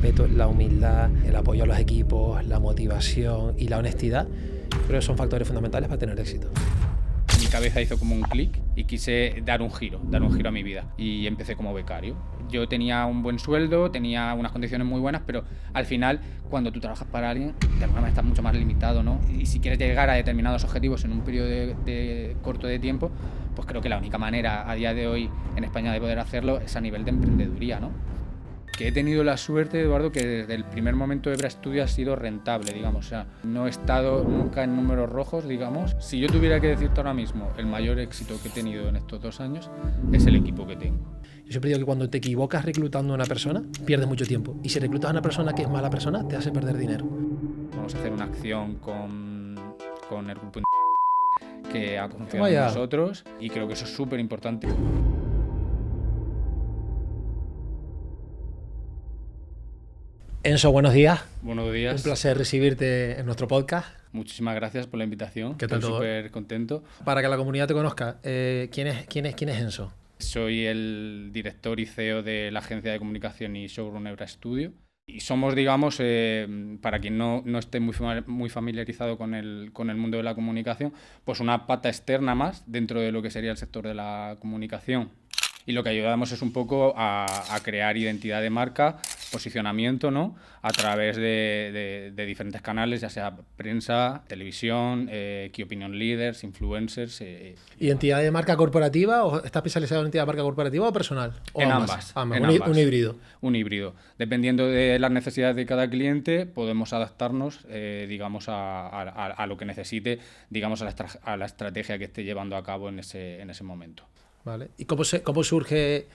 respeto, la humildad, el apoyo a los equipos, la motivación y la honestidad, creo que son factores fundamentales para tener éxito. Mi cabeza hizo como un clic y quise dar un giro a mi vida. Y empecé como becario. Yo tenía un buen sueldo, tenía unas condiciones muy buenas, pero al final, cuando tú trabajas para alguien, de alguna manera estás mucho más limitado, ¿no? Y si quieres llegar a determinados objetivos en un periodo corto de tiempo, pues creo que la única manera a día de hoy en España de poder hacerlo es a nivel de emprendeduría, ¿no? Que he tenido la suerte, Eduardo, que desde el primer momento Ebra Studio ha sido rentable, digamos. O sea, no he estado nunca en números rojos, digamos. Si yo tuviera que decirte ahora mismo el mayor éxito que he tenido en estos 2 años, es el equipo que tengo. Yo siempre digo que cuando te equivocas reclutando a una persona, pierdes mucho tiempo. Y si reclutas a una persona que es mala persona, te hace perder dinero. Vamos a hacer una acción con el grupo que ha confiado en nosotros y creo que eso es súper importante. Enzo, buenos días. Buenos días. Un placer recibirte en nuestro podcast. Muchísimas gracias por la invitación. ¿Qué tal? Estoy súper contento. Para que la comunidad te conozca, ¿quién es Enzo? Soy el director y CEO de la agencia de comunicación y showroom Ebra Studio. Y somos, digamos, para quien no esté muy familiarizado con el mundo de la comunicación, pues una pata externa más dentro de lo que sería el sector de la comunicación. Y lo que ayudamos es un poco a crear identidad de marca, posicionamiento, ¿no? A través de diferentes canales, ya sea prensa, televisión, Key Opinion Leaders, influencers. ¿Identidad de marca corporativa o está especializado en identidad de marca corporativa o personal? ¿O en ambas. Un híbrido. Un híbrido. Dependiendo de las necesidades de cada cliente, podemos adaptarnos, digamos, a lo que necesite, digamos, a la estrategia que esté llevando a cabo en ese momento. Vale. ¿Y cómo surge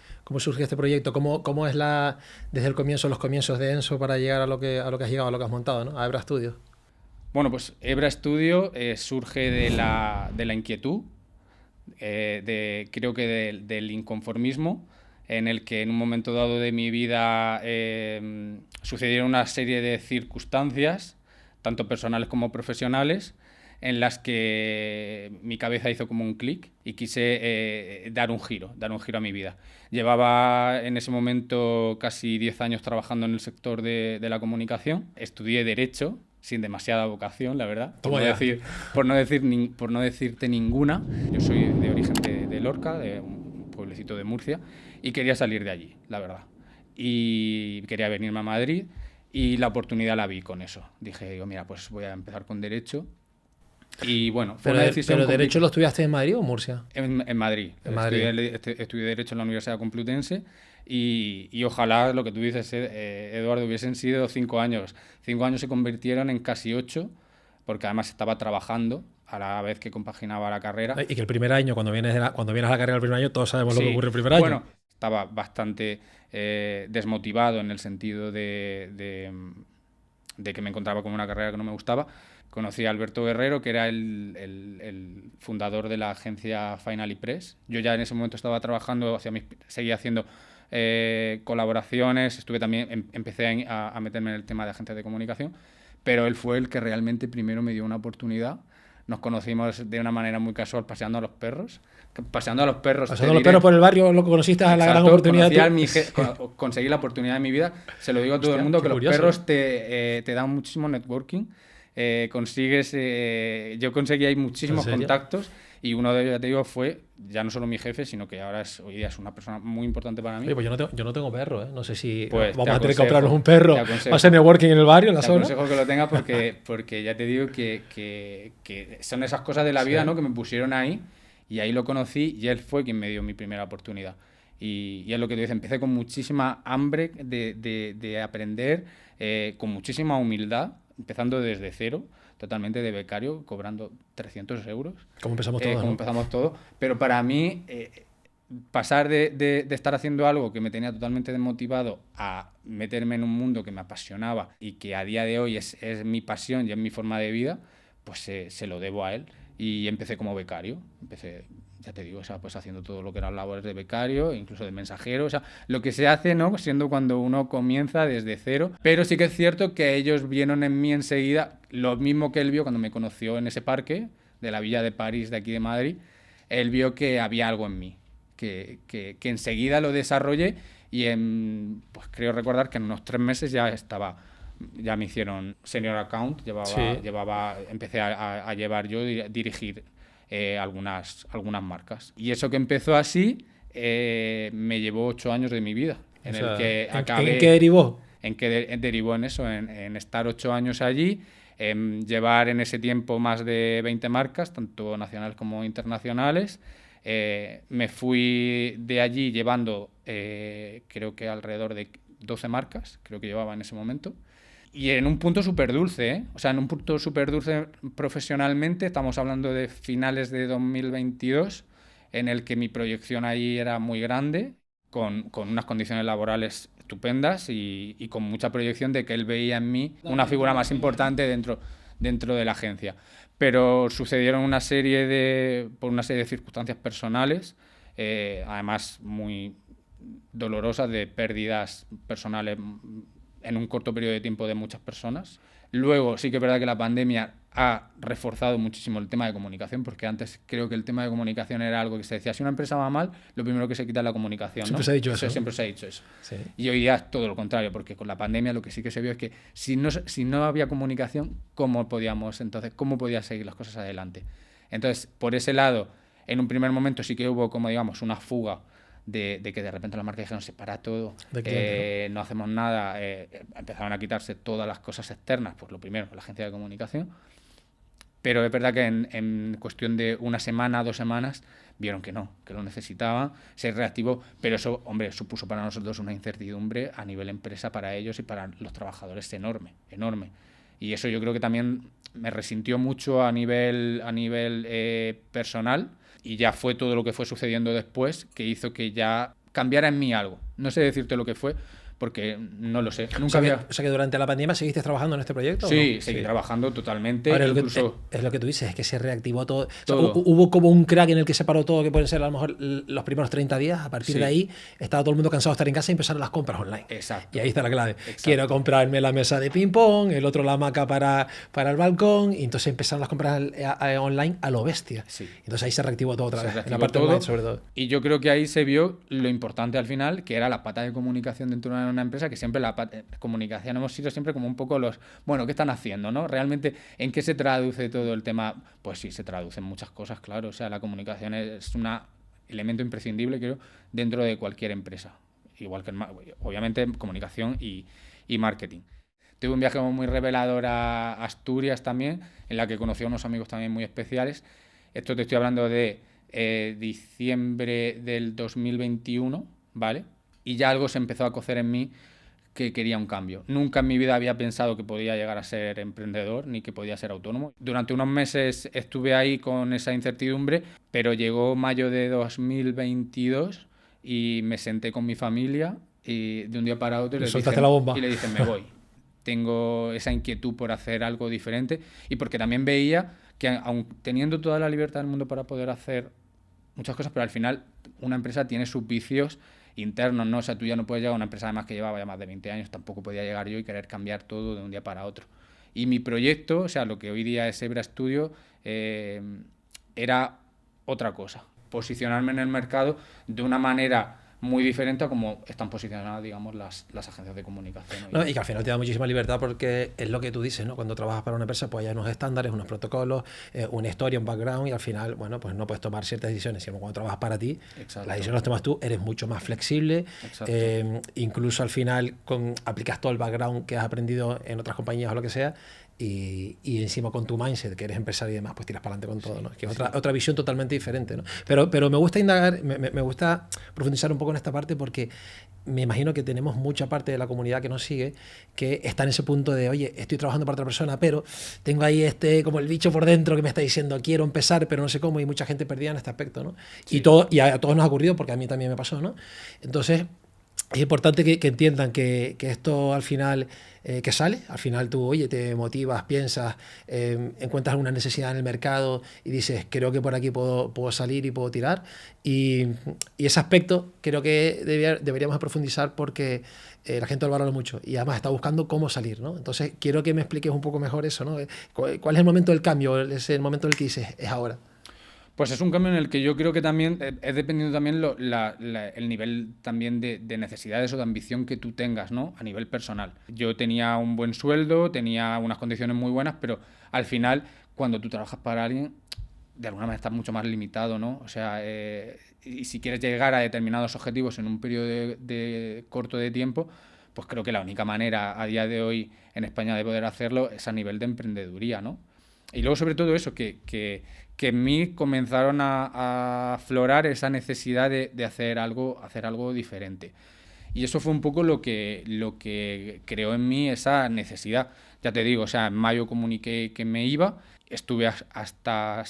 este proyecto? ¿Cómo es desde el comienzo, los comienzos de Enzo para llegar a lo que has llegado, a lo que has montado, ¿no? A Ebra Studio. Bueno, pues Ebra Studio surge de la inquietud, creo que del inconformismo, en el que en un momento dado de mi vida sucedieron una serie de circunstancias, tanto personales como profesionales, en las que mi cabeza hizo como un clic y quise dar un giro a mi vida. Llevaba en ese momento casi 10 años trabajando en el sector de la comunicación. Estudié Derecho, sin demasiada vocación, la verdad, por no decirte ninguna. Yo soy de origen de Lorca, de un pueblecito de Murcia, y quería salir de allí, la verdad. Y quería venirme a Madrid y la oportunidad la vi con eso. Digo, mira, pues voy a empezar con Derecho. Y bueno, fue una decisión. ¿Pero Derecho lo estudiaste en Madrid o en Murcia? En Madrid. Estudié Derecho en la Universidad Complutense y ojalá, lo que tú dices, Eduardo, hubiesen sido 5 años. 5 años se convirtieron en casi 8, porque además estaba trabajando a la vez que compaginaba la carrera. Y que el primer año, cuando vienes a la carrera el primer año, todos sabemos lo que ocurre el primer año. Bueno, estaba bastante desmotivado en el sentido de que me encontraba con una carrera que no me gustaba. Conocí a Alberto Guerrero, que era el fundador de la agencia Finally Press. Yo ya en ese momento estaba trabajando, seguía haciendo colaboraciones, empecé a meterme en el tema de agencias de comunicación, pero él fue el que realmente primero me dio una oportunidad. Nos conocimos de una manera muy casual paseando a los perros. Paseando a los perros por el barrio, lo conociste a la gran oportunidad. Conseguí la oportunidad de mi vida. Se lo digo a todo el mundo, que curioso. Los perros te dan muchísimo networking. Yo conseguí ahí muchísimos contactos y uno de ellos, ya te digo, fue ya no solo mi jefe, sino que hoy día es una persona muy importante para mí. Oye, pues yo no tengo perro, ¿eh? No sé si pues vamos a tener que comprarnos un perro. ¿Va a ser networking en el barrio, en la zona? Te aconsejo que lo tengas porque ya te digo que son esas cosas de la vida, ¿no? Que me pusieron ahí y ahí lo conocí y él fue quien me dio mi primera oportunidad. Y es lo que te dice, empecé con muchísima hambre de aprender, con muchísima humildad, empezando desde cero, totalmente de becario, cobrando 300 euros. Como empezamos todos, Como empezamos todos. Pero para mí, pasar de estar haciendo algo que me tenía totalmente desmotivado a meterme en un mundo que me apasionaba y que a día de hoy es mi pasión y es mi forma de vida, pues se lo debo a él. Y empecé como becario. Ya te digo, pues haciendo todo lo que eran labores de becario, incluso de mensajero, lo que se hace, ¿no? Siendo cuando uno comienza desde cero. Pero sí que es cierto que ellos vieron en mí enseguida lo mismo que él vio cuando me conoció en ese parque de la Villa de París de aquí de Madrid. Él vio que había algo en mí, que enseguida lo desarrollé y pues creo recordar que en unos 3 meses ya me hicieron senior account, empecé a llevar yo, dirigir algunas marcas. Y eso que empezó así me llevó 8 años de mi vida, en el que acabé... ¿En qué derivó? En que derivó en eso, en estar 8 años allí, llevar en ese tiempo más de 20 marcas, tanto nacionales como internacionales. Me fui de allí llevando, creo que alrededor de 12 marcas, creo que llevaba en ese momento. Y en un punto súper dulce, ¿eh? O sea, en un punto súper dulce profesionalmente, estamos hablando de finales de 2022, en el que mi proyección ahí era muy grande, con unas condiciones laborales estupendas y con mucha proyección de que él veía en mí una figura más importante dentro de la agencia. Pero sucedieron por una serie de circunstancias personales, además muy dolorosas, de pérdidas personales en un corto periodo de tiempo de muchas personas. Luego sí que es verdad que la pandemia ha reforzado muchísimo el tema de comunicación, porque antes creo que el tema de comunicación era algo que se decía, si una empresa va mal, lo primero que se quita es la comunicación, ¿no? Siempre se ha dicho eso. Siempre se ha dicho eso. Sí. Y hoy día es todo lo contrario, porque con la pandemia lo que sí que se vio es que si no había comunicación, ¿cómo podía seguir las cosas adelante? Entonces, por ese lado, en un primer momento sí que hubo, como digamos, una fuga de que de repente las marcas dijeron, se para todo, no hacemos nada, empezaron a quitarse todas las cosas externas, pues lo primero, la agencia de comunicación, pero es verdad que en cuestión de una semana, 2 semanas, vieron que no, que lo necesitaban, se reactivó, pero eso, hombre, supuso para nosotros una incertidumbre a nivel empresa para ellos y para los trabajadores enorme. Y eso yo creo que también me resintió mucho a nivel personal, y ya fue todo lo que fue sucediendo después que hizo que ya cambiara en mí algo. No sé decirte lo que fue, porque no lo sé. O sea que durante la pandemia seguiste trabajando en este proyecto. Sí, ¿no? seguí trabajando totalmente. Ahora, incluso... es lo que tú dices, es que se reactivó todo. O sea, hubo como un crack en el que se paró todo, que pueden ser a lo mejor los primeros 30 días. A partir de ahí estaba todo el mundo cansado de estar en casa y empezaron las compras online. Exacto. Y ahí está la clave. Exacto. Quiero comprarme la mesa de ping-pong, el otro la hamaca para el balcón. Y entonces empezaron las compras online a lo bestia. Sí. Entonces ahí se reactivó todo otra vez. En la parte online, sobre todo. Y yo creo que ahí se vio lo importante al final, que era la pata de comunicación dentro de una empresa, que siempre la comunicación hemos sido siempre como un poco ¿qué están haciendo, no? Realmente, ¿en qué se traduce todo el tema? Pues sí, se traduce en muchas cosas, claro. O sea, la comunicación es un elemento imprescindible, creo, dentro de cualquier empresa. Igual que, obviamente, comunicación y marketing. Tuve un viaje muy revelador a Asturias también, en la que conocí a unos amigos también muy especiales. Esto te estoy hablando de diciembre del 2021, ¿vale? Y ya algo se empezó a cocer en mí, que quería un cambio. Nunca en mi vida había pensado que podía llegar a ser emprendedor ni que podía ser autónomo. Durante unos meses estuve ahí con esa incertidumbre, pero llegó mayo de 2022 y me senté con mi familia y de un día para otro le dije, me voy. Tengo esa inquietud por hacer algo diferente y porque también veía que aun teniendo toda la libertad del mundo para poder hacer muchas cosas, pero al final una empresa tiene sus vicios internos, ¿no? O sea, tú ya no puedes llegar a una empresa además que llevaba ya más de 20 años, tampoco podía llegar yo y querer cambiar todo de un día para otro. Y mi proyecto, o sea, lo que hoy día es Zebra Studio, era otra cosa, posicionarme en el mercado de una manera muy diferente a como están posicionadas, digamos, las agencias de comunicación. No, y que al final te da muchísima libertad porque es lo que tú dices, ¿no? Cuando trabajas para una empresa, pues hay unos estándares, unos protocolos, una historia, un background, y al final, bueno, pues no puedes tomar ciertas decisiones. Sino cuando trabajas para ti, Exacto. las decisiones las tomas tú, eres mucho más flexible. Incluso al final aplicas todo el background que has aprendido en otras compañías o lo que sea, y encima con tu mindset, que eres empresario y demás, pues tiras para adelante con todo, ¿no? Que es otra visión totalmente diferente, ¿no? Pero me gusta indagar, me gusta profundizar un poco en esta parte, porque me imagino que tenemos mucha parte de la comunidad que nos sigue que está en ese punto de, oye, estoy trabajando para otra persona, pero tengo ahí como el bicho por dentro que me está diciendo, quiero empezar, pero no sé cómo, y mucha gente perdida en este aspecto, ¿no? Sí. Y a todos nos ha ocurrido, porque a mí también me pasó, ¿no? Entonces, es importante que entiendan que esto al final, que sale, al final tú, oye, te motivas, piensas, encuentras una necesidad en el mercado y dices, creo que por aquí puedo salir y puedo tirar. Y ese aspecto creo que deberíamos profundizar, porque la gente lo valora mucho y además está buscando cómo salir, ¿no? Entonces, quiero que me expliques un poco mejor eso, ¿no? ¿Cuál es el momento del cambio? ¿Es el momento en el que dices, es ahora? Pues es un cambio en el que yo creo que también es dependiendo también el nivel también de necesidades o de ambición que tú tengas, ¿no? A nivel personal. Yo tenía un buen sueldo, tenía unas condiciones muy buenas, pero al final, cuando tú trabajas para alguien, de alguna manera estás mucho más limitado, ¿no? O sea, y si quieres llegar a determinados objetivos en un periodo de corto de tiempo, pues creo que la única manera a día de hoy en España de poder hacerlo es a nivel de emprendeduría, ¿no? Y luego, sobre todo eso, que en mí comenzaron a aflorar esa necesidad de hacer algo diferente. Y eso fue un poco lo que creó en mí esa necesidad. Ya te digo, o sea, en mayo comuniqué que me iba, estuve hasta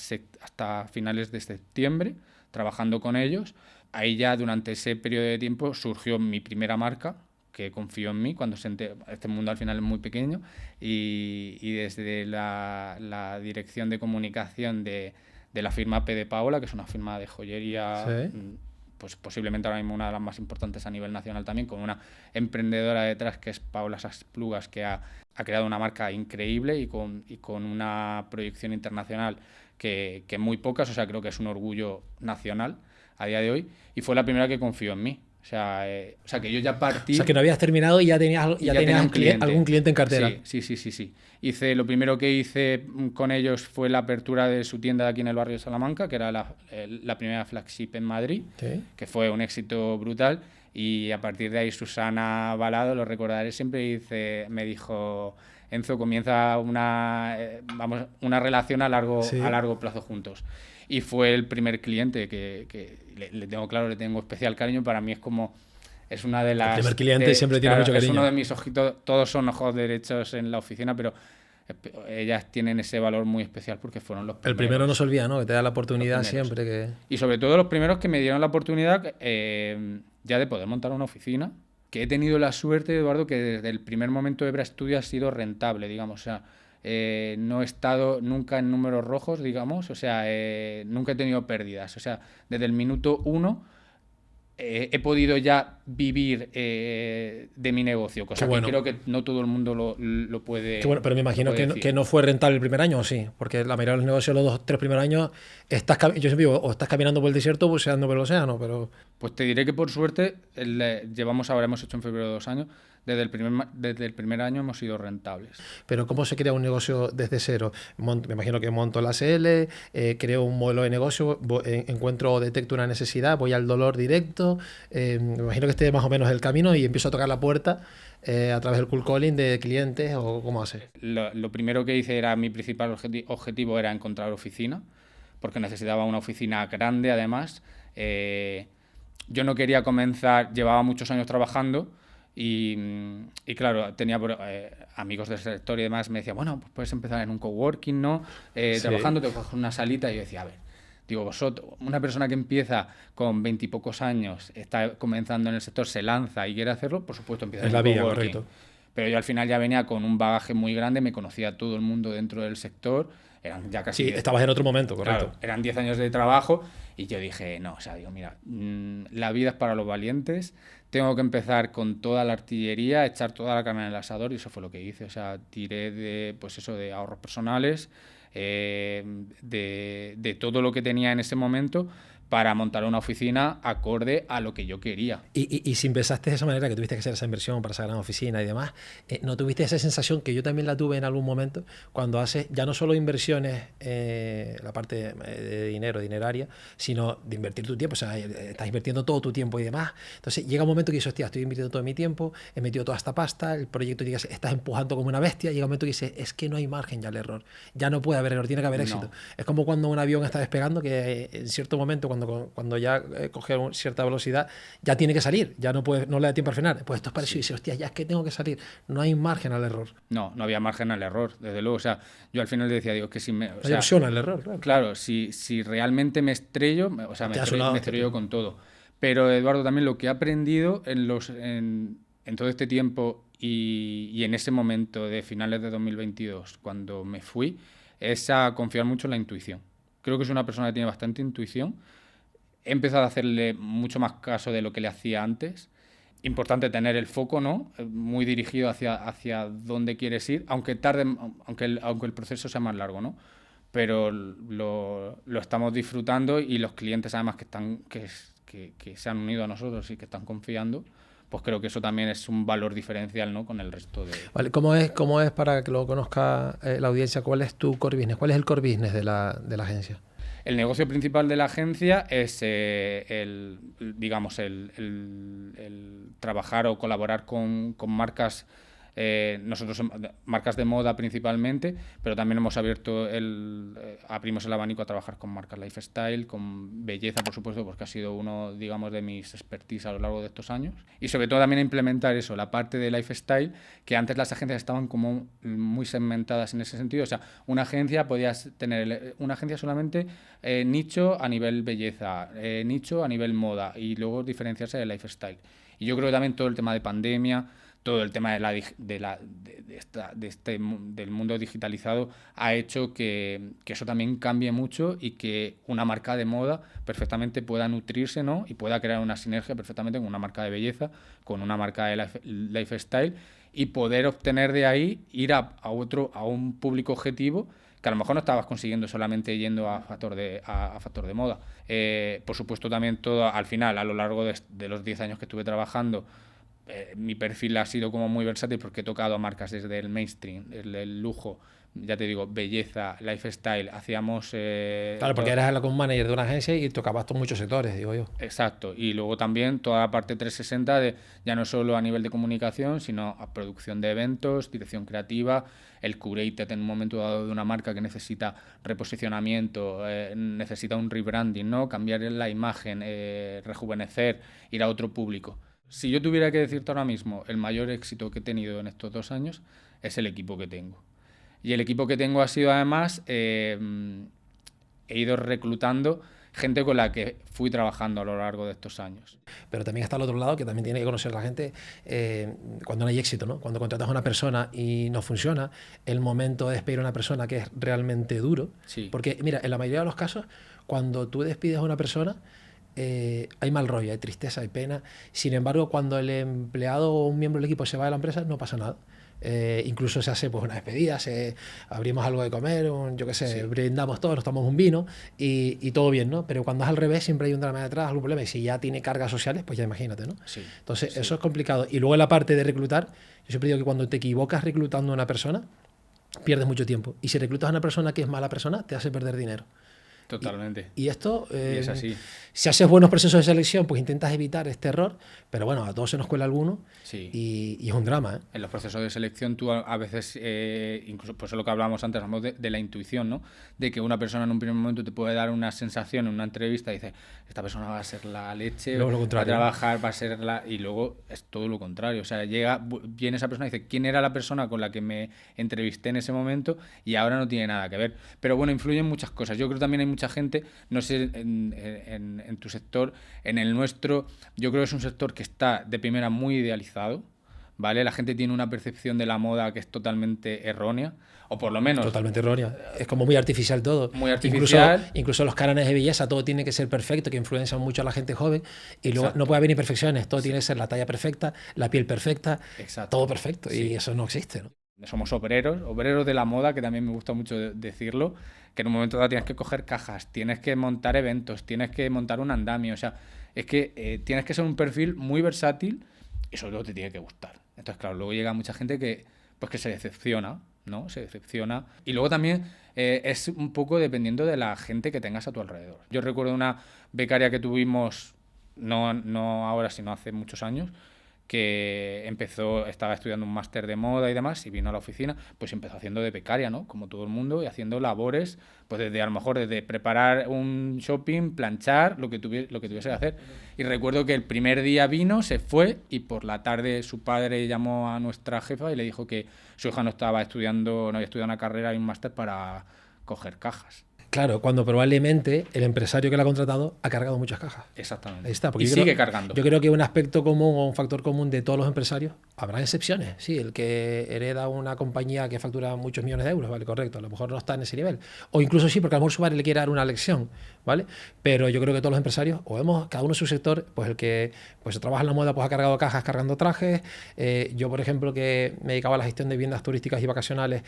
finales de septiembre trabajando con ellos. Ahí ya durante ese periodo de tiempo surgió mi primera marca, que confió en mí cuando este mundo al final es muy pequeño, y desde la dirección de comunicación de la firma P. de Paola, que es una firma de joyería, ¿sí? Pues posiblemente ahora mismo una de las más importantes a nivel nacional también, con una emprendedora detrás que es Paola Sasplugas, que ha creado una marca increíble y con una proyección internacional que muy pocas, o sea, creo que es un orgullo nacional a día de hoy, y fue la primera que confió en mí. O sea, que yo ya partí... O sea, que no habías terminado y ya tenías algún cliente en cartera. Sí. Lo primero que hice con ellos fue la apertura de su tienda aquí en el barrio de Salamanca, que era la primera flagship en Madrid, ¿sí? Que fue un éxito brutal. Y a partir de ahí Susana Balado, lo recordaré siempre, me dijo... Enzo, comienza una relación a largo plazo juntos. Y fue el primer cliente que le tengo especial cariño. Para mí es una de las... El primer cliente siempre tiene mucho cariño. Es uno de mis ojitos, todos son ojos derechos en la oficina, pero ellas tienen ese valor muy especial porque fueron los primeros. El primero no se olvida, ¿no? Que te da la oportunidad siempre. Y sobre todo los primeros que me dieron la oportunidad ya de poder montar una oficina, que he tenido la suerte, Eduardo, que desde el primer momento Ebra Studio ha sido rentable, digamos, o sea... no he estado nunca en números rojos, digamos, o sea, nunca he tenido pérdidas. O sea, desde el minuto 1 he podido ya vivir de mi negocio, cosa que creo que no todo el mundo lo puede. Qué bueno, pero me imagino que no fue rentable el primer año, ¿o sí? Porque la mayoría de los negocios, los 2 o 3 primeros años, yo siempre digo, o estás caminando por el desierto o buceando por el océano, pero... Pues te diré que por suerte, hemos hecho en febrero 2 años, desde el primer año hemos sido rentables. Pero ¿cómo se crea un negocio desde cero? Me imagino que monto la SL, creo un modelo de negocio, encuentro o detecto una necesidad, voy al dolor directo, me imagino que este más o menos es el camino y empiezo a tocar la puerta a través del cold calling de clientes o cómo hace. Lo primero que hice mi principal objetivo era encontrar oficina, porque necesitaba una oficina grande además. Yo no quería comenzar, llevaba muchos años trabajando, y claro, tenía amigos del sector y demás, me decían, bueno, pues puedes empezar en un coworking, ¿no? Trabajando, te coges una salita, y yo decía, a ver, digo, una persona que empieza con 20 y pocos años, está comenzando en el sector, se lanza y quiere hacerlo, por supuesto empieza en un coworking. Correcto. Pero yo al final ya venía con un bagaje muy grande, me conocía a todo el mundo dentro del sector, eran ya casi... Sí, estabas en otro momento, correcto. Claro, eran 10 años de trabajo y yo dije, no, o sea, digo, mira, la vida es para los valientes, tengo que empezar con toda la artillería, echar toda la carne en el asador, y eso fue lo que hice. O sea, tiré de ahorros personales, de todo lo que tenía en ese momento para montar una oficina acorde a lo que yo quería. Y si empezaste de esa manera, que tuviste que hacer esa inversión para esa gran oficina y demás, ¿no tuviste esa sensación que yo también la tuve en algún momento cuando haces ya no solo inversiones, la parte de dinero, dineraria, sino de invertir tu tiempo? O sea, estás invirtiendo todo tu tiempo y demás. Entonces llega un momento que dices, hostia, estoy invirtiendo todo mi tiempo, he metido toda esta pasta, el proyecto, estás empujando como una bestia, llega un momento que dices, es que no hay margen ya al error. Ya no puede haber error, tiene que haber éxito. Es como cuando un avión está despegando, que en cierto momento, cuando ya coge cierta velocidad, ya tiene que salir, ya no le da tiempo al frenar. Pues esto es parecido, y dice, hostia, ya es que tengo que salir, no hay margen al error. No había margen al error, desde luego. O sea, yo al final decía, digo, que si me... Hay opción al error, claro. Claro, si realmente me estrello, o sea, me estrello con todo. Pero, Eduardo, también lo que he aprendido en todo este tiempo y en ese momento de finales de 2022, cuando me fui, es a confiar mucho en la intuición. Creo que es una persona que tiene bastante intuición. He empezado a hacerle mucho más caso de lo que le hacía antes. Importante tener el foco, ¿no? Muy dirigido hacia dónde quieres ir, aunque tarde, aunque el proceso sea más largo, ¿no? pero lo estamos disfrutando y los clientes además que se han unido a nosotros y que están confiando, pues creo que eso también es un valor diferencial, ¿no?, con el resto de... Vale, ¿cómo es para que lo conozca la audiencia? ¿Cuál es tu core business? ¿Cuál es el core business de la agencia? El negocio principal de la agencia es el trabajar o colaborar con marcas, nosotros marcas de moda principalmente, pero también hemos abrimos el abanico a trabajar con marcas lifestyle, con belleza, por supuesto, porque ha sido uno, digamos, de mis expertise a lo largo de estos años. Y sobre todo también a implementar eso, la parte de lifestyle, que antes las agencias estaban como muy segmentadas en ese sentido. O sea, una agencia podías tener una agencia solamente nicho a nivel belleza, nicho a nivel moda, y luego diferenciarse de lifestyle. Y yo creo que también todo el tema de pandemia, todo el tema del mundo digitalizado ha hecho que eso también cambie mucho y que una marca de moda perfectamente pueda nutrirse, ¿no?, y pueda crear una sinergia perfectamente con una marca de belleza, con una marca de lifestyle, y poder obtener de ahí, ir a un público objetivo que a lo mejor no estabas consiguiendo solamente yendo a factor de moda. Por supuesto, también todo al final, a lo largo de los 10 años que estuve trabajando, mi perfil ha sido como muy versátil porque he tocado a marcas desde el mainstream, el lujo, ya te digo, belleza, lifestyle, hacíamos... Claro, porque eras el account manager de una agencia y tocabas muchos sectores, digo yo. Exacto, y luego también toda la parte 360 de ya no solo a nivel de comunicación, sino a producción de eventos, dirección creativa, el curated en un momento dado de una marca que necesita reposicionamiento, necesita un rebranding, ¿no?, cambiar la imagen, rejuvenecer, ir a otro público. Si yo tuviera que decirte ahora mismo el mayor éxito que he tenido en estos 2 años, es el equipo que tengo. Y el equipo que tengo ha sido además, he ido reclutando gente con la que fui trabajando a lo largo de estos años. Pero también está el otro lado, que también tiene que conocer la gente cuando no hay éxito, ¿no? Cuando contratas a una persona y no funciona, el momento de despedir a una persona que es realmente duro. Sí. Porque, mira, en la mayoría de los casos, cuando tú despides a una persona, hay mal rollo, hay tristeza, hay pena. Sin embargo, cuando el empleado o un miembro del equipo se va de la empresa, no pasa nada. Incluso se hace pues una despedida, abrimos algo de comer, yo qué sé, sí, brindamos todos, nos tomamos un vino y todo bien, ¿no? Pero cuando es al revés, siempre hay un drama detrás, algún problema. Y si ya tiene cargas sociales, pues ya imagínate, ¿no? Sí, entonces, sí, eso es complicado. Y luego en la parte de reclutar, yo siempre digo que cuando te equivocas reclutando a una persona, pierdes mucho tiempo. Y si reclutas a una persona que es mala persona, te hace perder dinero. Totalmente. Y esto, y es así. Si haces buenos procesos de selección, pues intentas evitar este error, pero bueno, a todos se nos cuela alguno, sí, y es un drama, ¿eh? En los procesos de selección tú a veces, incluso por eso lo que hablábamos antes, hablamos de la intuición, ¿no? De que una persona en un primer momento te puede dar una sensación en una entrevista y dice, esta persona va a ser la leche, va a trabajar, va a ser la... Y luego es todo lo contrario, o sea, viene esa persona y dice, ¿quién era la persona con la que me entrevisté en ese momento? Y ahora no tiene nada que ver. Pero bueno, influyen muchas cosas. Yo creo que también hay mucha gente, no sé, en tu sector, en el nuestro, yo creo que es un sector que está de primera muy idealizado, ¿vale? La gente tiene una percepción de la moda que es totalmente errónea, o por lo menos... Totalmente errónea. Es como muy artificial todo. Muy artificial. Incluso los cánones de belleza, todo tiene que ser perfecto, que influencian mucho a la gente joven, y luego no puede haber imperfecciones, todo tiene que ser la talla perfecta, la piel perfecta, todo perfecto, sí. Y eso no existe, ¿no? Somos obreros de la moda, que también me gusta mucho decirlo, que en un momento dado tienes que coger cajas, tienes que montar eventos, tienes que montar un andamio, o sea, es que tienes que ser un perfil muy versátil y sobre todo te tiene que gustar. Entonces, claro, luego llega mucha gente que se decepciona, ¿no? Se decepciona. Y luego también es un poco dependiendo de la gente que tengas a tu alrededor. Yo recuerdo una becaria que tuvimos, no ahora, sino hace muchos años, que estaba estudiando un máster de moda y demás, y vino a la oficina, pues empezó haciendo de becaria, ¿no? Como todo el mundo, y haciendo labores, pues a lo mejor desde preparar un shopping, planchar, lo que tuviese que hacer. Y recuerdo que el primer día vino, se fue, y por la tarde su padre llamó a nuestra jefa y le dijo que su hija no había estudiado una carrera y un máster para coger cajas. Claro, cuando probablemente el empresario que la ha contratado ha cargado muchas cajas. Exactamente. Ahí está, porque y sigue cargando. Yo creo que un aspecto común o un factor común de todos los empresarios, habrá excepciones. Sí, el que hereda una compañía que factura muchos millones de euros, vale, correcto, a lo mejor no está en ese nivel. O incluso sí, porque a lo mejor su padre le quiere dar una lección, ¿vale? Pero yo creo que todos los empresarios, o vemos cada uno en su sector, pues el que pues trabaja en la moda, pues ha cargado cajas cargando trajes. Yo, por ejemplo, que me dedicaba a la gestión de viviendas turísticas y vacacionales,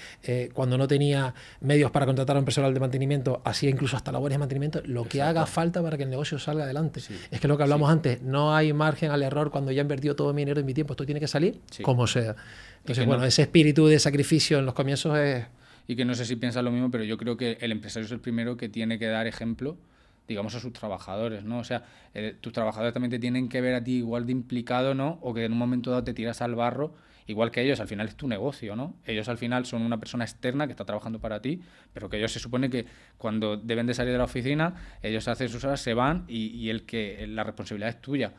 cuando no tenía medios para contratar a un personal de mantenimiento, hacía incluso hasta labores de mantenimiento, lo que haga falta para que el negocio salga adelante. Sí. Es que lo que hablamos antes, no hay margen al error cuando ya he invertido todo mi dinero y mi tiempo, esto tiene que salir como sea. Entonces, bueno, ese espíritu de sacrificio en los comienzos es... Y que no sé si piensas lo mismo, pero yo creo que el empresario es el primero que tiene que dar ejemplo, digamos, a sus trabajadores, ¿no? O sea, tus trabajadores también te tienen que ver a ti igual de implicado, ¿no? O que en un momento dado te tiras al barro, igual que ellos, al final es tu negocio, ¿no? Ellos al final son una persona externa que está trabajando para ti, pero que ellos se supone que cuando deben de salir de la oficina, ellos hacen sus horas, se van y la responsabilidad es tuya.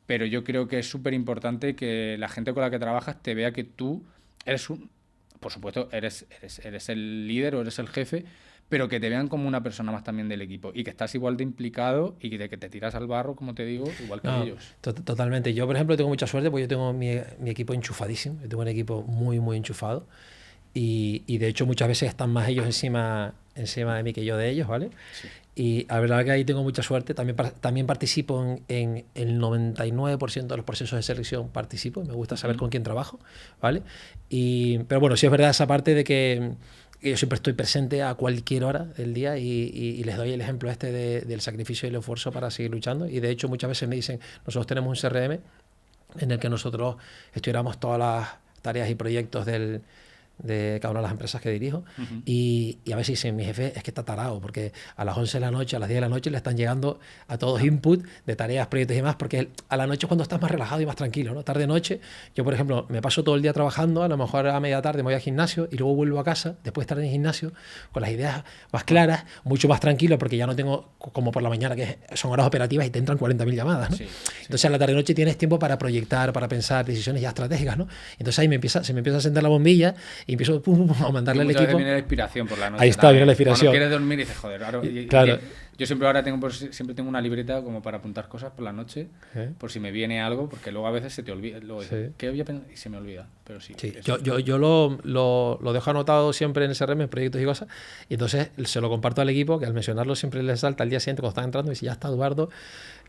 Pero yo creo que es súper importante que la gente con la que trabajas te vea que tú eres por supuesto, eres el líder o eres el jefe, pero que te vean como una persona más también del equipo y que estás igual de implicado y de que te tiras al barro, como te digo, igual que ellos. Totalmente. Yo, por ejemplo, tengo mucha suerte porque yo tengo mi equipo enchufadísimo. Yo tengo un equipo muy, muy enchufado y de hecho muchas veces están más ellos encima de mí que yo de ellos, ¿vale? Sí. Y la verdad que ahí tengo mucha suerte. También participo en el 99% de los procesos de selección. Participo, me gusta saber con quién trabajo, ¿vale? Pero bueno, sí es verdad esa parte de que yo siempre estoy presente a cualquier hora del día y les doy el ejemplo del sacrificio y el esfuerzo para seguir luchando. Y de hecho muchas veces me dicen, nosotros tenemos un CRM en el que nosotros estudiamos todas las tareas y proyectos de cada una de las empresas que dirijo y a veces dicen, mi jefe es que está tarado porque a las 11 de la noche, a las 10 de la noche le están llegando a todos input de tareas, proyectos y demás, porque a la noche es cuando estás más relajado y más tranquilo, ¿no? Tarde-noche, yo por ejemplo me paso todo el día trabajando, a lo mejor a media tarde me voy al gimnasio y luego vuelvo a casa, después de estar en el gimnasio, con las ideas más claras, mucho más tranquilo porque ya no tengo como por la mañana que son horas operativas y te entran 40.000 llamadas, ¿no? Sí. Entonces a la tarde-noche tienes tiempo para proyectar, para pensar decisiones ya estratégicas, ¿no? Entonces ahí se me empieza a sentar la bombilla y empiezo a mandarle al equipo. Viene la inspiración por la noche. Ahí está, viene la inspiración. Cuando quieres dormir y dices, joder, claro. Yo siempre siempre tengo una libreta como para apuntar cosas por la noche, por si me viene algo, porque luego a veces se te olvida. Luego dices, ¿qué voy a pensar? Y se me olvida. Pero sí. Yo lo dejo anotado siempre en el CRM, en proyectos y cosas, y entonces se lo comparto al equipo, que al mencionarlo siempre les salta al día siguiente cuando están entrando y dice, ya está Eduardo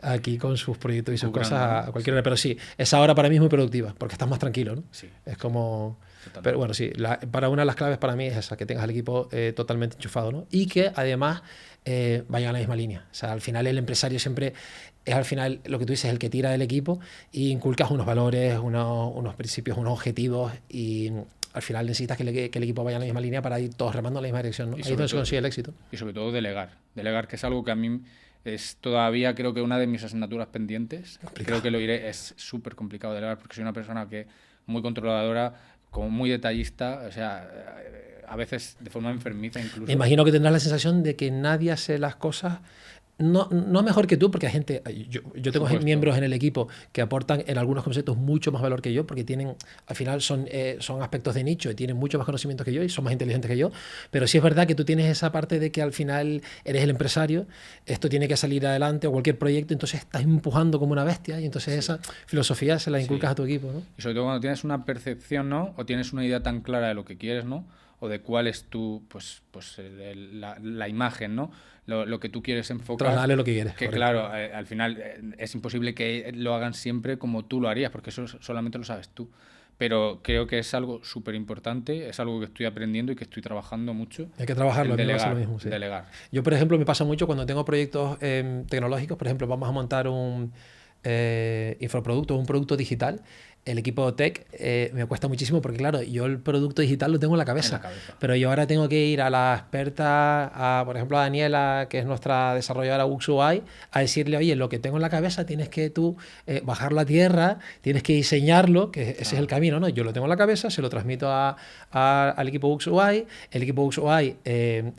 aquí con sus proyectos y sus cosas a cualquier hora. Pero sí, esa hora para mí es muy productiva, porque estás más tranquilo, ¿no? Sí. Es como... Totalmente. Pero bueno, sí, para una de las claves para mí es esa, que tengas el equipo totalmente enchufado, ¿no? Y que además vayan a la misma línea. O sea, al final el empresario siempre es al final lo que tú dices, el que tira del equipo y inculcas unos valores, unos principios, unos objetivos y al final necesitas que el equipo vaya a la misma línea para ir todos remando en la misma dirección, ¿no? Ahí es donde se consigue el éxito. Y sobre todo delegar, que es algo que a mí es todavía creo que una de mis asignaturas pendientes. Creo que lo iré, es súper complicado delegar porque soy una persona que muy controladora, como muy detallista, o sea, a veces de forma enfermiza incluso. Me imagino que tendrás la sensación de que nadie hace las cosas no mejor que tú, porque hay gente, yo tengo miembros en el equipo que aportan en algunos conceptos mucho más valor que yo, porque tienen, al final son aspectos de nicho y tienen mucho más conocimiento que yo y son más inteligentes que yo, pero sí es verdad que tú tienes esa parte de que al final eres el empresario, esto tiene que salir adelante o cualquier proyecto, entonces estás empujando como una bestia y entonces esa filosofía se la inculcas a tu equipo, ¿no? Y sobre todo cuando tienes una percepción, ¿no? O tienes una idea tan clara de lo que quieres, ¿no? O de cuál es la imagen, ¿no? Lo que tú quieres enfocar. Trasladarle lo que quieres. Que claro, al final es imposible que lo hagan siempre como tú lo harías, porque eso solamente lo sabes tú. Pero creo que es algo súper importante, es algo que estoy aprendiendo y que estoy trabajando mucho. Hay que trabajarlo, delegar. Yo, por ejemplo, me pasa mucho cuando tengo proyectos tecnológicos, por ejemplo, vamos a montar un infoproducto, un producto digital. El equipo tech me cuesta muchísimo porque, claro, yo el producto digital lo tengo en la cabeza. Pero yo ahora tengo que ir a la experta, por ejemplo, a Daniela, que es nuestra desarrolladora UX/UI, a decirle, oye, lo que tengo en la cabeza tienes que tú bajarlo a tierra, tienes que diseñarlo, que ese es el camino, ¿no? Yo lo tengo en la cabeza, se lo transmito al equipo UX/UI, el equipo UX/UI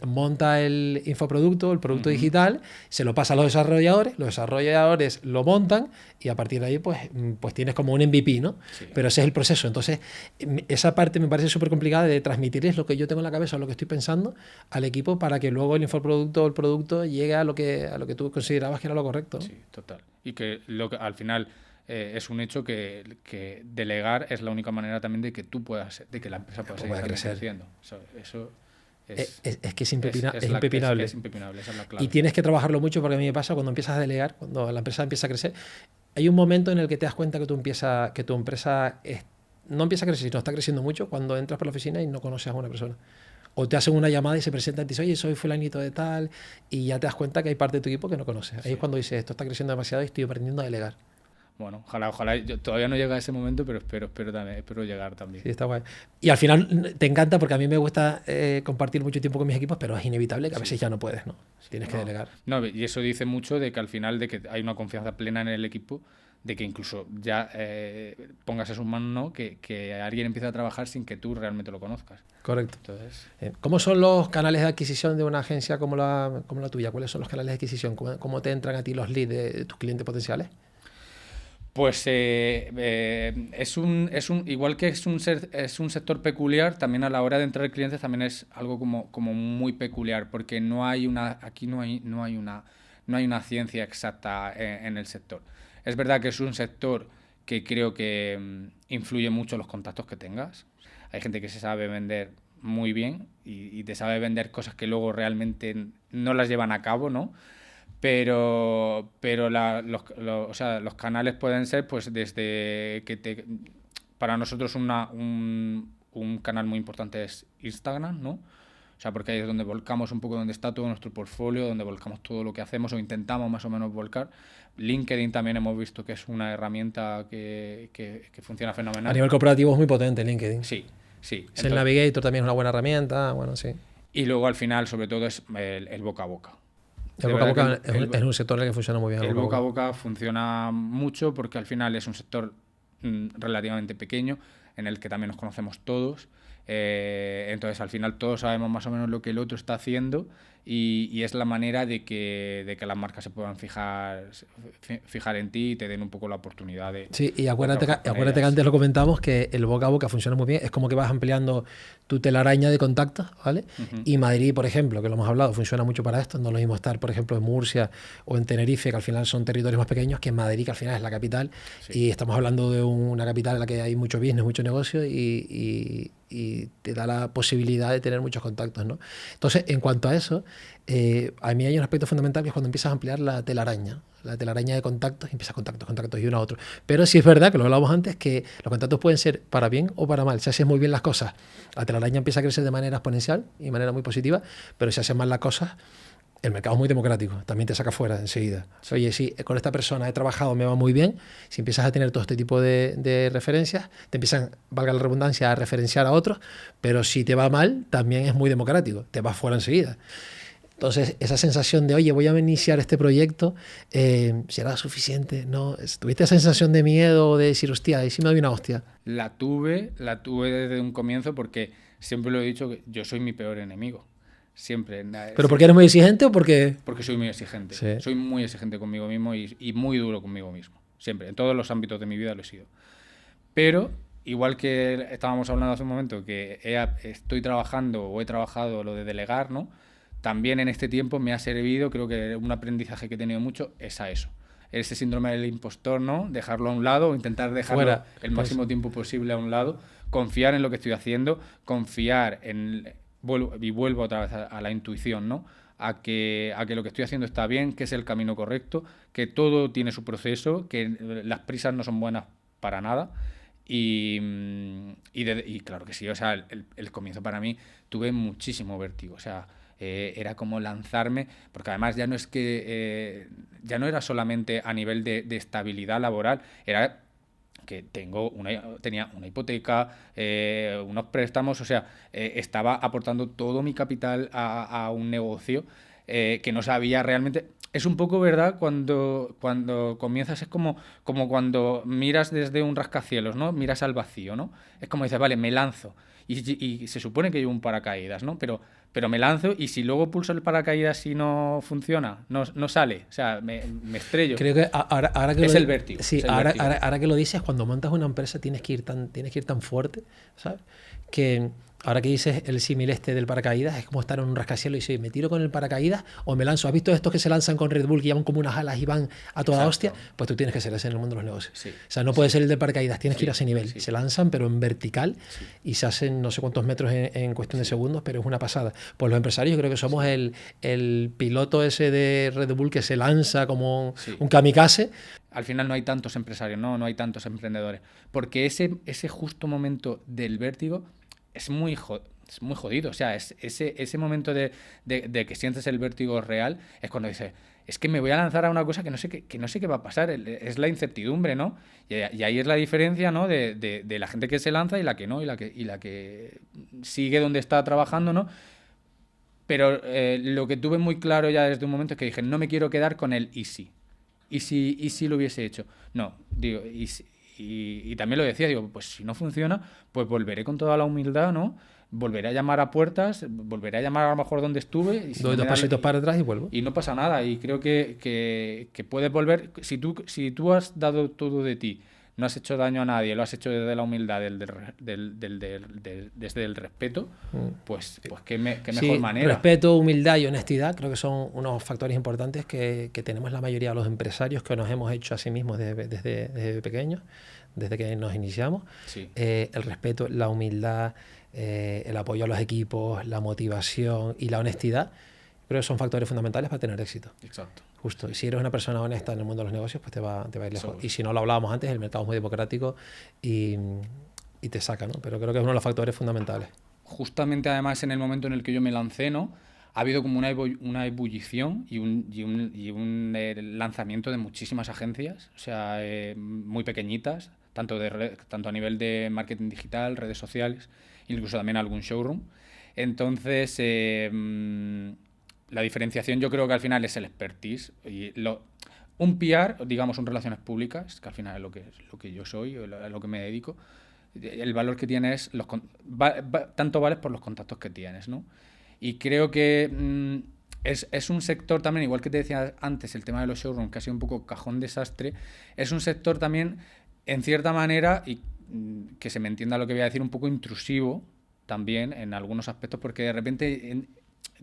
monta el infoproducto, el producto digital, se lo pasa a los desarrolladores lo montan y a partir de ahí pues tienes como un MVP, ¿no? ¿no? Sí. Pero ese es el proceso. Entonces, esa parte me parece súper complicada de transmitirles lo que yo tengo en la cabeza, lo que estoy pensando al equipo para que luego el infoproducto o el producto llegue a lo que tú considerabas que era lo correcto, ¿no? Sí, total. Y que al final es un hecho que delegar es la única manera también de que tú puedas, de que la empresa pueda seguir creciendo. Eso es que es impepinable. Es impepinable, esa es la clave. Y tienes que trabajarlo mucho porque a mí me pasa cuando empiezas a delegar, cuando la empresa empieza a crecer, hay un momento en el que te das cuenta que tu empresa no empieza a crecer, sino está creciendo mucho cuando entras por la oficina y no conoces a una persona. O te hacen una llamada y se presentan y te dicen, oye, soy fulanito de tal, y ya te das cuenta que hay parte de tu equipo que no conoces. Ahí es cuando dices, esto está creciendo demasiado y estoy aprendiendo a delegar. Bueno, ojalá, yo todavía no llega a ese momento, pero espero llegar también. Sí, está guay. Y al final te encanta porque a mí me gusta compartir mucho tiempo con mis equipos, pero es inevitable que a veces ya no puedes, ¿no? Tienes que delegar. No, y eso dice mucho de que al final de que hay una confianza plena en el equipo, de que incluso ya pongas en sus manos, ¿no? que alguien empiece a trabajar sin que tú realmente lo conozcas. Correcto. Entonces, ¿cómo son los canales de adquisición de una agencia como la tuya? ¿Cuáles son los canales de adquisición? ¿Cómo te entran a ti los leads de tus clientes potenciales? Pues igual que es un sector peculiar, también a la hora de entrar clientes también es algo como muy peculiar, porque aquí no hay una ciencia exacta en el sector. Es verdad que es un sector que creo que influye mucho los contactos que tengas. Hay gente que se sabe vender muy bien y te sabe vender cosas que luego realmente no las llevan a cabo, ¿no? Pero los canales pueden ser, pues, desde que para nosotros un canal muy importante es Instagram, ¿no? O sea, porque ahí es donde volcamos un poco, donde está todo nuestro portfolio, donde volcamos todo lo que hacemos o intentamos más o menos volcar. LinkedIn también hemos visto que es una herramienta que funciona fenomenal. A nivel corporativo es muy potente LinkedIn. Sí. El Navigator también es una buena herramienta, bueno, sí. Y luego al final, sobre todo, es el boca a boca. El boca a boca es un sector en el que funciona muy bien. El boca a boca funciona mucho porque al final es un sector relativamente pequeño en el que también nos conocemos todos. Entonces al final todos sabemos más o menos lo que el otro está haciendo y es la manera de que las marcas se puedan fijar en ti y te den un poco la oportunidad de... Sí, y acuérdate que antes lo comentamos, que el boca a boca funciona muy bien, es como que vas ampliando tu telaraña de contactos, ¿vale? Uh-huh. Y Madrid, por ejemplo, que lo hemos hablado, funciona mucho para esto, no lo mismo estar, por ejemplo, en Murcia o en Tenerife, que al final son territorios más pequeños, que en Madrid, que al final es la capital, y estamos hablando de una capital en la que hay mucho business, mucho negocio y te da la posibilidad de tener muchos contactos, ¿no? Entonces, en cuanto a eso, a mí hay un aspecto fundamental que es cuando empiezas a ampliar la telaraña de contactos, empiezas contactos y uno a otro. Pero sí es verdad, que lo hablábamos antes, que los contactos pueden ser para bien o para mal. Si haces muy bien las cosas, la telaraña empieza a crecer de manera exponencial y de manera muy positiva, pero si haces mal las cosas, el mercado es muy democrático, también te saca fuera enseguida. Oye, si con esta persona he trabajado, me va muy bien, si empiezas a tener todo este tipo de referencias, te empiezan, valga la redundancia, a referenciar a otros, pero si te va mal, también es muy democrático, te vas fuera enseguida. Entonces, esa sensación de, oye, voy a iniciar este proyecto, ¿será suficiente? ¿No? ¿Tuviste esa sensación de miedo o de decir, hostia, y si me doy una hostia? La tuve desde un comienzo porque siempre lo he dicho, que yo soy mi peor enemigo. Siempre. ¿Pero porque eres muy exigente o porque...? Porque soy muy exigente. Sí. Soy muy exigente conmigo mismo y muy duro conmigo mismo. Siempre. En todos los ámbitos de mi vida lo he sido. Pero, igual que estábamos hablando hace un momento, que estoy trabajando o he trabajado lo de delegar, ¿no? También en este tiempo me ha servido, creo que un aprendizaje que he tenido mucho es a eso. Ese síndrome del impostor, ¿no? Dejarlo a un lado, intentar dejarlo el máximo tiempo posible a un lado, confiar en lo que estoy haciendo, confiar en... Y vuelvo otra vez a la intuición, ¿no? A que lo que estoy haciendo está bien, que es el camino correcto, que todo tiene su proceso, que las prisas no son buenas para nada. Y claro que sí, o sea, el comienzo para mí tuve muchísimo vértigo, o sea, era como lanzarme, porque además ya no es que ya no era solamente a nivel de estabilidad laboral, era que tenía una hipoteca, unos préstamos, o sea, estaba aportando todo mi capital a un negocio que no sabía realmente, es un poco, ¿verdad? Cuando comienzas es como cuando miras desde un rascacielos, ¿no? Miras al vacío, ¿no? Es como dices, vale, me lanzo. Y se supone que hay un paracaídas, ¿no? Pero me lanzo y si luego pulso el paracaídas y no funciona, no sale, o sea, me estrello. Creo que ahora que es el vértigo. Sí, es el ahora, vértigo. ahora que lo dices, cuando montas una empresa tienes que ir tan fuerte, ¿sabes? Que ahora que dices el símil este del paracaídas, es como estar en un rascacielos y decir, ¿me tiro con el paracaídas o me lanzo? ¿Has visto estos que se lanzan con Red Bull, que llevan como unas alas y van a toda Exacto. hostia? Pues tú tienes que ser ese en el mundo de los negocios. Sí. O sea, no puede ser el de paracaídas, tienes que ir a ese nivel. Sí. Se lanzan, pero en vertical, y se hacen no sé cuántos metros en cuestión de segundos, pero es una pasada. Pues los empresarios yo creo que somos el piloto ese de Red Bull que se lanza como un kamikaze. Al final no hay tantos empresarios, no hay tantos emprendedores. Porque ese justo momento del vértigo es muy jodido. O sea, ese momento de que sientes el vértigo real es cuando dices, es que me voy a lanzar a una cosa que no sé qué va a pasar. Es la incertidumbre, ¿no? Y ahí es la diferencia, ¿no? De la gente que se lanza y la que no, y la que sigue donde está trabajando, ¿no? Pero lo que tuve muy claro ya desde un momento es que dije, no me quiero quedar con el easy. ¿Y si lo hubiese hecho? No, digo, y también lo decía, digo, pues si no funciona, pues volveré con toda la humildad, ¿no? Volveré a llamar a puertas, volveré a llamar a lo mejor donde estuve. Y doy dos pasitos para atrás y vuelvo. Y no pasa nada, y creo que puedes volver, si tú has dado todo de ti, no has hecho daño a nadie, lo has hecho desde la humildad, desde el respeto, pues qué mejor manera. Respeto, humildad y honestidad creo que son unos factores importantes que tenemos la mayoría de los empresarios que nos hemos hecho a sí mismos desde pequeños, desde que nos iniciamos. Sí. El respeto, la humildad, el apoyo a los equipos, la motivación y la honestidad creo que son factores fundamentales para tener éxito. Exacto. Justo. Y si eres una persona honesta en el mundo de los negocios, pues te va a ir lejos. Y si no, lo hablábamos antes, el mercado es muy democrático y te saca, ¿no? Pero creo que es uno de los factores fundamentales. Justamente, además, en el momento en el que yo me lancé, ¿no? Ha habido como una ebullición y un lanzamiento de muchísimas agencias, o sea, muy pequeñitas, tanto a nivel de marketing digital, redes sociales, incluso también algún showroom. Entonces, la diferenciación yo creo que al final es el expertise. Un PR, digamos, un relaciones públicas, que al final es lo que yo soy, a lo que me dedico, el valor que tienes, tanto vales por los contactos que tienes, ¿no? Y creo que es un sector también, igual que te decía antes, el tema de los showrooms, que ha sido un poco cajón desastre, es un sector también, en cierta manera, y que se me entienda lo que voy a decir, un poco intrusivo también en algunos aspectos, porque de repente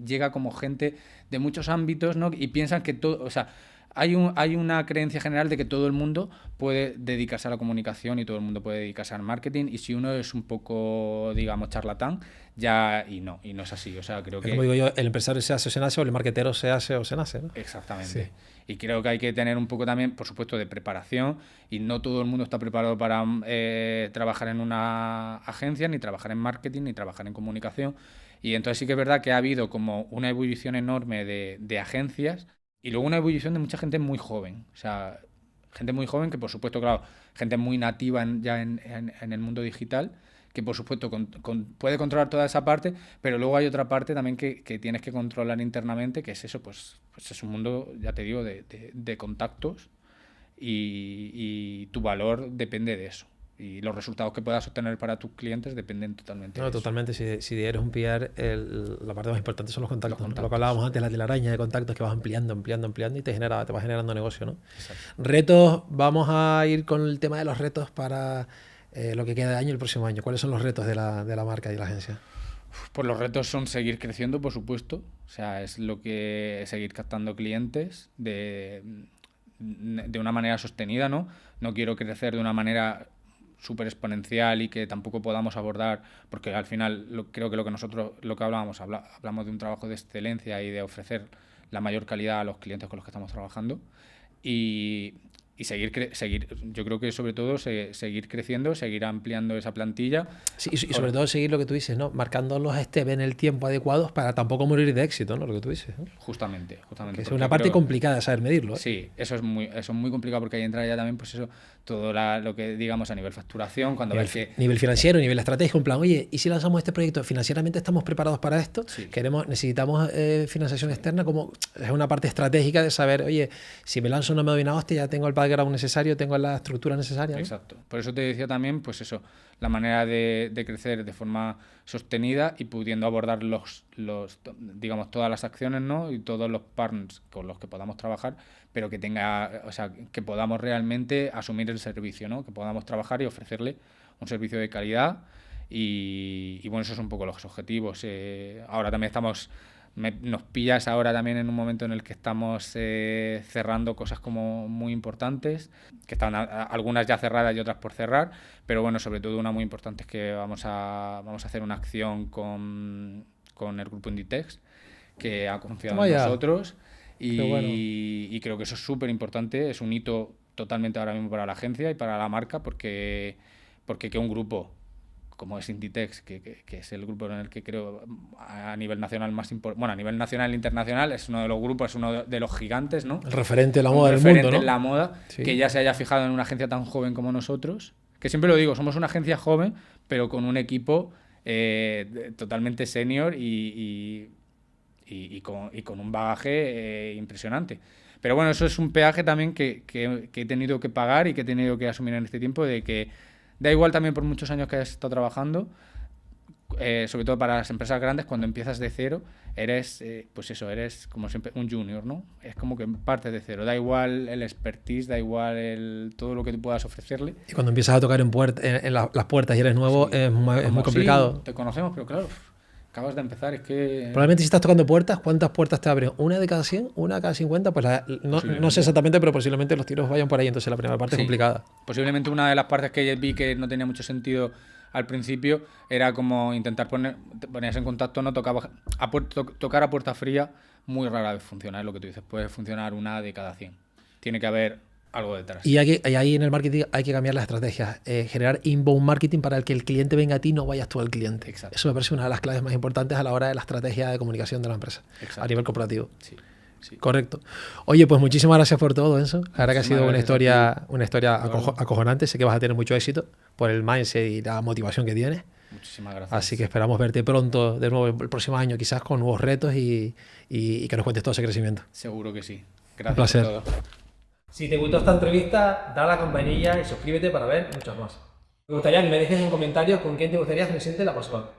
llega como gente de muchos ámbitos, ¿no? Y piensan que todo, o sea, hay una creencia general de que todo el mundo puede dedicarse a la comunicación y todo el mundo puede dedicarse al marketing, y si uno es un poco, digamos, charlatán, y no es así. O sea, creo que... Como digo yo, el empresario se hace o se nace, o el marketero se hace o se nace, ¿no? Exactamente. Sí. Y creo que hay que tener un poco también, por supuesto, de preparación, y no todo el mundo está preparado para trabajar en una agencia, ni trabajar en marketing, ni trabajar en comunicación. Y entonces sí que es verdad que ha habido como una ebullición enorme de agencias y luego una ebullición de mucha gente muy joven. O sea, gente muy joven que, por supuesto, claro, gente muy nativa ya en el mundo digital, que por supuesto puede controlar toda esa parte, pero luego hay otra parte también que tienes que controlar internamente, que es eso, pues es un mundo, ya te digo, de contactos, y tu valor depende de eso. Y los resultados que puedas obtener para tus clientes dependen totalmente de eso. Totalmente. Si eres un PR, la parte más importante son los contactos. Lo que hablábamos antes, la telaraña de contactos que vas ampliando y te va generando negocio, ¿no? Exacto. Retos, vamos a ir con el tema de los retos para lo que queda de año y el próximo año. ¿Cuáles son los retos de la marca y de la agencia? Pues los retos son seguir creciendo, por supuesto. O sea, es seguir captando clientes de una manera sostenida, ¿no? No quiero crecer de una manera súper exponencial y que tampoco podamos abordar, porque al final creo que lo que hablamos de un trabajo de excelencia y de ofrecer la mayor calidad a los clientes con los que estamos trabajando, y y seguir, yo creo que sobre todo seguir creciendo, seguir ampliando esa plantilla. Sí, y sobre todo seguir lo que tú dices, ¿no? Marcando los steps en el tiempo adecuados para tampoco morir de éxito, ¿no? Lo que tú dices, ¿no? Justamente. Que es una parte complicada de saber medirlo, ¿eh? Sí, eso es muy complicado porque ahí entra ya también, pues eso, todo lo que digamos a nivel facturación, cuando ves que... Nivel financiero, nivel estratégico, en plan, oye, ¿y si lanzamos este proyecto? ¿Financieramente estamos preparados para esto? Sí. Necesitamos financiación externa, como es una parte estratégica de saber, oye, si me lanzo no me doy una hostia, ya tengo el background necesario, tengo la estructura necesaria, ¿no? Exacto. Por eso te decía también, pues eso, la manera de crecer de forma sostenida y pudiendo abordar digamos, todas las acciones, ¿no? Y todos los partners con los que podamos trabajar, pero que que podamos realmente asumir el servicio, ¿no? Que podamos trabajar y ofrecerle un servicio de calidad y bueno, esos son un poco los objetivos. Ahora también nos pillas ahora también en un momento en el que estamos cerrando cosas como muy importantes, que están algunas ya cerradas y otras por cerrar, pero bueno, sobre todo una muy importante es que vamos a hacer una acción con el grupo Inditex, que ha confiado en nosotros y creo que eso es súper importante, es un hito totalmente ahora mismo para la agencia y para la marca, porque que un grupo como es Inditex, que es el grupo en el que creo a nivel nacional más importante, bueno, a nivel nacional e internacional, es uno de los grupos, es uno de los gigantes, ¿no? El referente de la moda del mundo, ¿no? Referente en la moda, sí. Que ya se haya fijado en una agencia tan joven como nosotros, que siempre lo digo, somos una agencia joven, pero con un equipo totalmente senior y con un bagaje impresionante. Pero bueno, eso es un peaje también que he tenido que pagar y que he tenido que asumir en este tiempo, de que da igual también por muchos años que hayas estado trabajando, sobre todo para las empresas grandes, cuando empiezas de cero, eres como siempre un junior, ¿no? Es como que partes de cero, da igual el expertise, da igual todo lo que tú puedas ofrecerle. Y cuando empiezas a tocar en las puertas y eres nuevo, sí, es muy complicado. Sí, te conocemos, pero claro, acabas de empezar, es que... Probablemente si estás tocando puertas, ¿cuántas puertas te abren? ¿Una de cada 100? ¿Una de cada 50? Pues no sé exactamente, pero posiblemente los tiros vayan por ahí, entonces la primera parte es complicada. Posiblemente una de las partes que vi que no tenía mucho sentido al principio era como intentar te ponías en contacto, no tocar a puerta fría, muy rara vez funciona, es lo que tú dices, puede funcionar una de cada 100. Tiene que haber algo detrás. Y ahí en el marketing hay que cambiar las estrategias, generar inbound marketing para que el cliente venga a ti, no vayas tú al cliente. Exacto. Eso me parece una de las claves más importantes a la hora de la estrategia de comunicación de la empresa. Exacto. A nivel corporativo. Sí. Correcto. Oye, pues muchísimas gracias por todo, Enzo. La verdad que ha sido una historia acojonante. Sé que vas a tener mucho éxito por el mindset y la motivación que tienes. Muchísimas gracias. Así que esperamos verte pronto, de nuevo el próximo año, quizás con nuevos retos y que nos cuentes todo ese crecimiento. Seguro que sí. Gracias. Un placer. Por todo. Si te gustó esta entrevista, dale a la campanilla y suscríbete para ver muchas más. Me gustaría que me dejes en comentarios con quién te gustaría que me siente la próxima.